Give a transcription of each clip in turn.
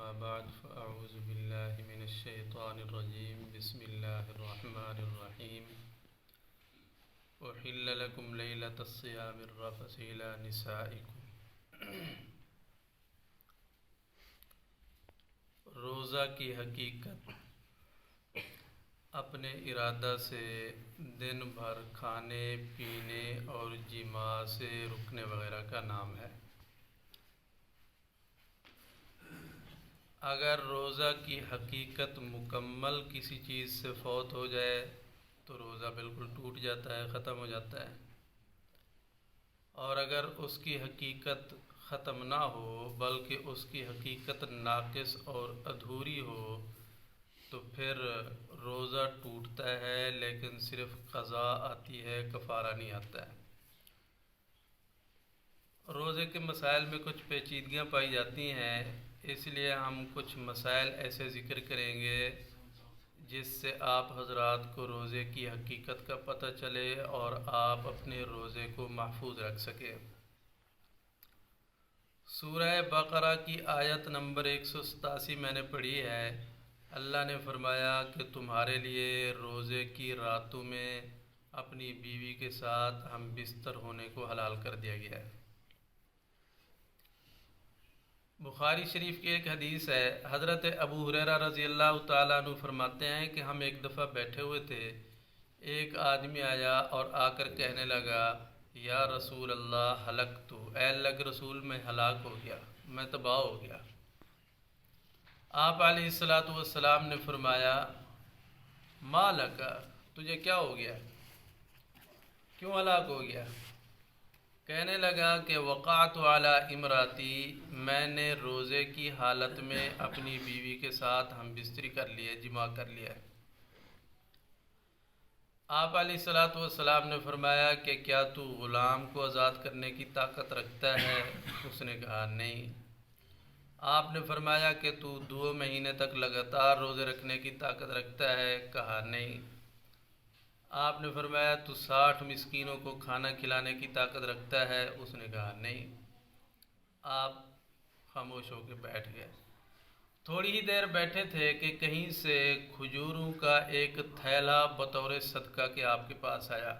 أما بعد فأعوذ بالله من الشيطان الرجيم بسم الله الرحمن الرحيم أحل لكم ليلة الصيام الرفث إلى نسائكم روزہ کی حقیقت اپنے ارادہ سے دن بھر کھانے پینے اور جماع سے رکنے وغیرہ کا نام ہے۔ اگر روزہ کی حقیقت مکمل کسی چیز سے فوت ہو جائے تو روزہ بالکل ٹوٹ جاتا ہے، ختم ہو جاتا ہے، اور اگر اس کی حقیقت ختم نہ ہو بلکہ اس کی حقیقت ناقص اور ادھوری ہو تو پھر روزہ ٹوٹتا ہے، لیکن صرف قضا آتی ہے، کفارہ نہیں آتا ہے۔ روزے کے مسائل میں کچھ پیچیدگیاں پائی جاتی ہیں، اس لیے ہم کچھ مسائل ایسے ذکر کریں گے جس سے آپ حضرات کو روزے کی حقیقت کا پتہ چلے اور آپ اپنے روزے کو محفوظ رکھ سکیں۔ سورہ بقرہ کی آیت نمبر 187 میں نے پڑھی ہے۔ اللہ نے فرمایا کہ تمہارے لیے روزے کی راتوں میں اپنی بیوی کے ساتھ ہم بستر ہونے کو حلال کر دیا گیا ہے۔ بخاری شریف کی ایک حدیث ہے، حضرت ابو ہریرہ رضی اللہ تعالیٰ عنہ فرماتے ہیں کہ ہم ایک دفعہ بیٹھے ہوئے تھے، ایک آدمی آیا اور آ کر کہنے لگا یا رسول اللہ ہلکت، اے اللہ کے رسول میں ہلاک ہو گیا، میں تباہ ہو گیا۔ آپ علیہ الصلوۃ والسلام نے فرمایا ما لک، تجھے کیا ہو گیا، کیوں ہلاک ہو گیا؟ کہنے لگا کہ وقعت علی امراتی، میں نے روزے کی حالت میں اپنی بیوی کے ساتھ ہم بستری کر لیے، جماع کر لیا۔ آپ علیہ الصلوۃ والسلام نے فرمایا کہ کیا تو غلام کو آزاد کرنے کی طاقت رکھتا ہے؟ اس نے کہا نہیں۔ آپ نے فرمایا کہ تو 2 مہینے تک لگاتار روزے رکھنے کی طاقت رکھتا ہے؟ کہا نہیں۔ آپ نے فرمایا تو 60 مسکینوں کو کھانا کھلانے کی طاقت رکھتا ہے؟ اس نے کہا نہیں۔ آپ خاموش ہو کے بیٹھ گئے۔ تھوڑی ہی دیر بیٹھے تھے کہ کہیں سے کھجوروں کا ایک تھیلا بطور صدقہ کے آپ کے پاس آیا۔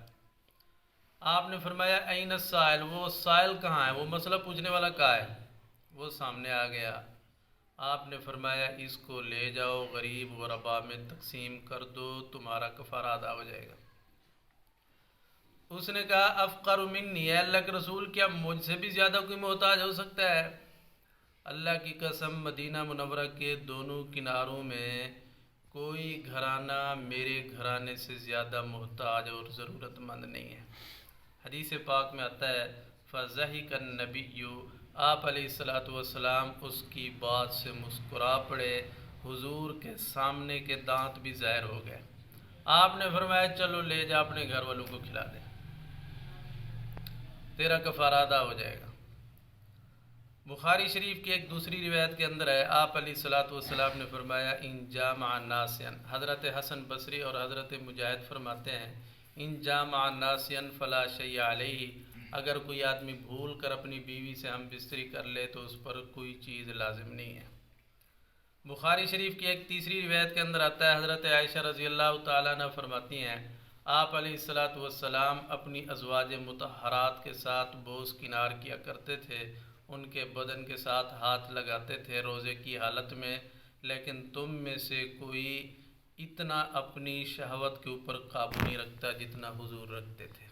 آپ نے فرمایا این السائل، وہ سائل کہاں ہے، وہ مسئلہ پوچھنے والا کہاں ہے؟ وہ سامنے آ گیا۔ آپ نے فرمایا اس کو لے جاؤ، غریب غربا میں تقسیم کر دو، تمہارا کفارہ ادا ہو جائے گا۔ اس نے کہا افقر منی، اے اللہ کے رسول کیا مجھ سے بھی زیادہ کوئی محتاج ہو سکتا ہے؟ اللہ کی قسم مدینہ منورہ کے دونوں کناروں میں کوئی گھرانہ میرے گھرانے سے زیادہ محتاج اور ضرورت مند نہیں ہے۔ حدیث پاک میں آتا ہے فضحک النبی، آپ علیہ الصلوۃ والسلام اس کی بات سے مسکرا پڑے، حضور کے سامنے کے دانت بھی ظاہر ہو گئے۔ آپ نے فرمایا چلو لے جا اپنے گھر والوں کو کھلا دے، تیرا کفارہ ادا ہو جائے گا۔ بخاری شریف کی ایک دوسری روایت کے اندر ہے، آپ علیہ الصلوۃ والسلام نے فرمایا ان جامع ناسیا، حضرت حسن بصری اور حضرت مجاہد فرماتے ہیں ان جامع ناسیا فلا شیء علیہ، اگر کوئی آدمی بھول کر اپنی بیوی سے ہم بستری کر لے تو اس پر کوئی چیز لازم نہیں ہے۔ بخاری شریف کی ایک تیسری روایت کے اندر آتا ہے، حضرت عائشہ رضی اللہ تعالیٰ عنہ فرماتی ہیں آپ علیہ الصلوۃ والسلام اپنی ازواج مطہرات کے ساتھ بوس کنار کیا کرتے تھے، ان کے بدن کے ساتھ ہاتھ لگاتے تھے روزے کی حالت میں، لیکن تم میں سے کوئی اتنا اپنی شہوت کے اوپر قابو نہیں رکھتا جتنا حضور رکھتے تھے۔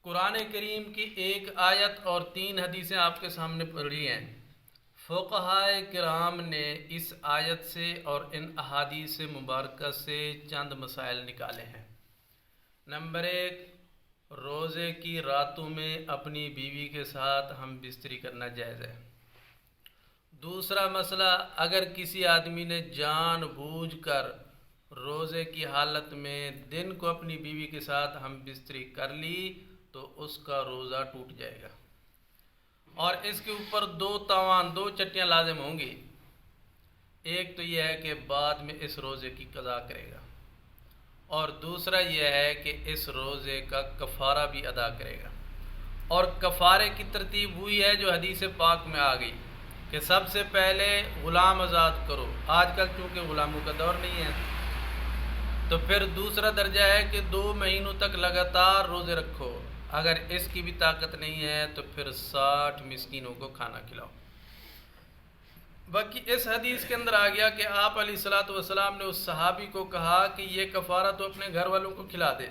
قرآن کریم کی ایک آیت اور 3 حدیثیں آپ کے سامنے پڑھی ہیں۔ فقہائے کرام نے اس آیت سے اور ان احادیث مبارکہ سے چند مسائل نکالے ہیں۔ نمبر 1، روزے کی راتوں میں اپنی بیوی کے ساتھ ہم بستری کرنا جائز ہے۔ دوسرا مسئلہ، اگر کسی آدمی نے جان بوجھ کر روزے کی حالت میں دن کو اپنی بیوی کے ساتھ ہم بستری کر لی تو اس کا روزہ ٹوٹ جائے گا، اور اس کے اوپر 2 چٹیاں لازم ہوں گی۔ ایک تو یہ ہے کہ بعد میں اس روزے کی قضا کرے گا، اور دوسرا یہ ہے کہ اس روزے کا کفارہ بھی ادا کرے گا، اور کفارے کی ترتیب ہوئی ہے جو حدیث پاک میں آ گئی۔ کہ سب سے پہلے غلام آزاد کرو، آج کل چونکہ غلاموں کا دور نہیں ہے، تو پھر دوسرا درجہ ہے کہ 2 مہینوں تک لگاتار روزے رکھو، اگر اس کی بھی طاقت نہیں ہے تو پھر 60 مسکینوں کو کھانا کھلاؤ۔ باقی اس حدیث کے اندر آ گیا کہ آپ علیہ الصلوۃ والسلام نے اس صحابی کو کہا کہ یہ کفارہ تو اپنے گھر والوں کو کھلا دے۔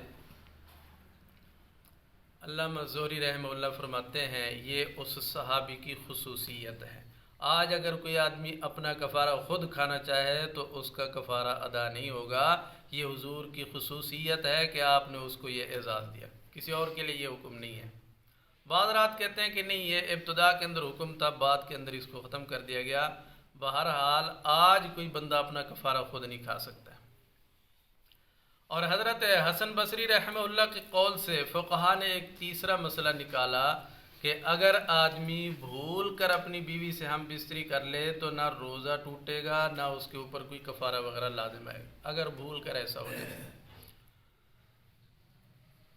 علامہ زہری رحمہ اللہ فرماتے ہیں یہ اس صحابی کی خصوصیت ہے۔ آج اگر کوئی آدمی اپنا کفارہ خود کھانا چاہے تو اس کا کفارہ ادا نہیں ہوگا، یہ حضور کی خصوصیت ہے کہ آپ نے اس کو یہ اعزاز دیا، کسی اور کے لیے یہ حکم نہیں ہے۔ بعض رات کہتے ہیں کہ نہیں، یہ ابتدا کے اندر حکم تھا، بعد کے اندر اس کو ختم کر دیا گیا۔ بہرحال آج کوئی بندہ اپنا کفارہ خود نہیں کھا سکتا ہے۔ اور حضرت حسن بصری رحمہ اللہ کے قول سے فقہا نے ایک تیسرا مسئلہ نکالا کہ اگر آدمی بھول کر اپنی بیوی سے ہم بستری کر لے تو نہ روزہ ٹوٹے گا، نہ اس کے اوپر کوئی کفارہ وغیرہ لازم آئے گا، اگر بھول کر ایسا ہو جائے۔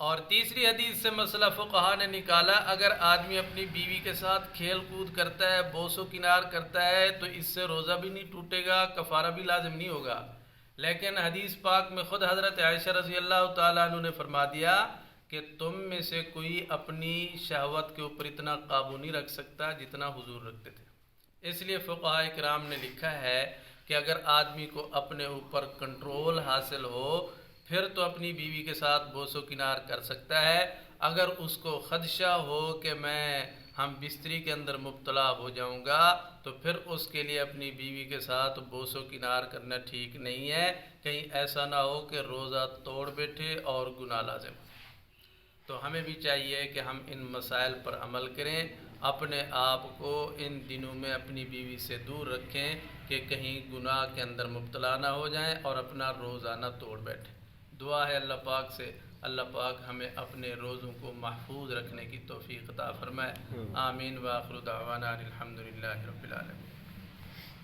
اور تیسری حدیث سے مسئلہ فقہا نے نکالا، اگر آدمی اپنی بیوی کے ساتھ کھیل کود کرتا ہے، بوس و کنار کرتا ہے تو اس سے روزہ بھی نہیں ٹوٹے گا، کفارہ بھی لازم نہیں ہوگا۔ لیکن حدیث پاک میں خود حضرت عائشہ رضی اللہ تعالیٰ عنہ نے فرما دیا کہ تم میں سے کوئی اپنی شہوت کے اوپر اتنا قابو نہیں رکھ سکتا جتنا حضور رکھتے تھے۔ اس لیے فقہاء کرام نے لکھا ہے کہ اگر آدمی کو اپنے اوپر کنٹرول حاصل ہو پھر تو اپنی بیوی کے ساتھ بوس و کنار کر سکتا ہے۔ اگر اس کو خدشہ ہو کہ ہم بستری کے اندر مبتلا ہو جاؤں گا تو پھر اس کے لیے اپنی بیوی کے ساتھ بوس و کنار کرنا ٹھیک نہیں ہے، کہیں ایسا نہ ہو کہ روزہ توڑ بیٹھے اور گناہ لازم۔ تو ہمیں بھی چاہیے کہ ہم ان مسائل پر عمل کریں، اپنے آپ کو ان دنوں میں اپنی بیوی سے دور رکھیں کہ کہیں گناہ کے اندر مبتلا نہ ہو جائیں اور اپنا روزہ نہ توڑ بیٹھیں۔ دعا ہے اللہ پاک سے اللہ پاک ہمیں اپنے روزوں کو محفوظ رکھنے کی توفیق عطا فرمائے۔ آمین۔ وآخر دعوانا الحمدللہ رب العالمین۔